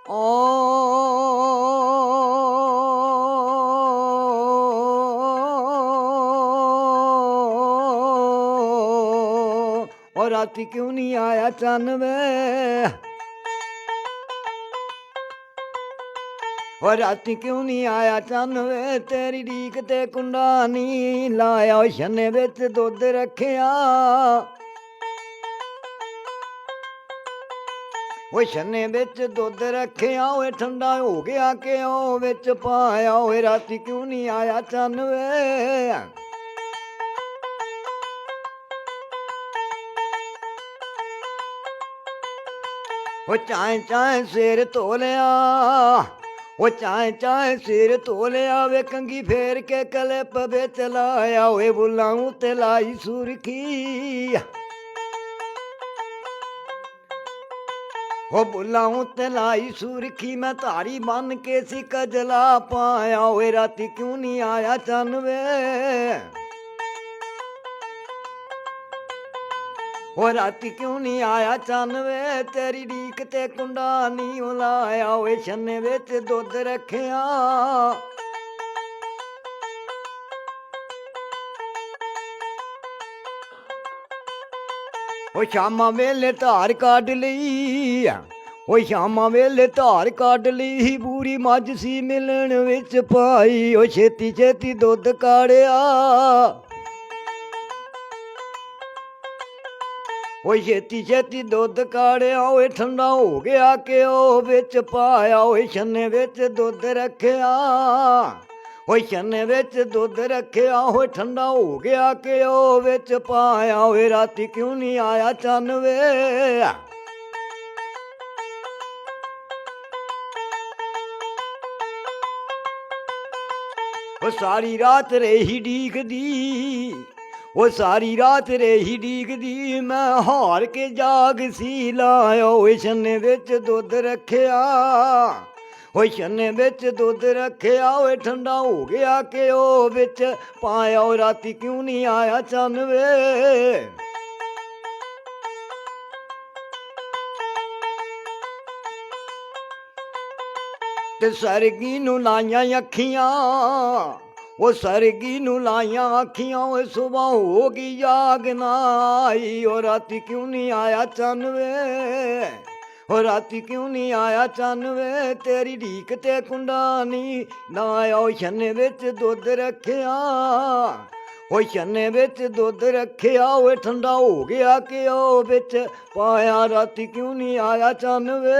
और राती क्यों नहीं आया चन्न वे, और राती क्यों नहीं आया चन्न वे, तेरी ढीक ते कुंडा नी लाया, छन्ने बिच दुध रखिया, वो छन्ने बिच दुध रखिया, वो ठंडा हो गया कि ओ बिच पाया, वो राती क्यों नहीं आया चन्न वे। वो चाहे चाहे सिर धो लिया, वो चाहे चाहे सिर धो लिया, वे कंगी फेर के कलिप बिच लाया, वे बुलां उत्ते लाई सुरखी, वो बुलां उत्ते लाई सुरखी, मैं धारी बन के सी कजला पाया, वे राती क्यों नहीं आया चन्न वे, वो राती क्यों नहीं आया चन्न वे, तेरी ढीक ते कुंडा नी लाया, वे छन्ने बिच दुध रखिया, वो शामा वेले धार काट लई, वो शामा वेले धार काट लई, पूरी मझ सी मिलन विच पाई, वो छेती छेती दुध काढ़िया, वो छेती छेती दुध काढ़िया, वो ठंडा हो गया कि ओ बिच पाया, वो छन्ने बिच दुध रखिया, वो छन्ने बिच दुध रखिया, वो ठंडा हो गया कि ओ बिच पाया, वो राती क्यों नहीं आया चन्न वे। वो सारी रात रही ढीकदी, वो सारी रात रही ढीकदी, मैं हार के जाग सी लाया, वो छन्ने बिच दुध रखिया, वो छन्ने बिच दुध रखिया, वो ठंडा हो गया कि ओ बिच पाया, वो राती क्यों नहीं आया चन्न वे। ते सरगी नू लाइयां अखियां, वो सरगी नू लाइयां अखियां, वो सुबह हो गई जाग ना आई, और राती क्यों नहीं आया चन्न वे, और राती क्यों नहीं आया चन्न वे, तेरी ढीक ते कुंडा नी लाया, वो छन्ने बिच दुध रखिया, वो छन्ने बिच दुध रखिया, वो ठंडा हो गया कि ओ बिच पाया, राती क्यों नहीं आया चन्न वे।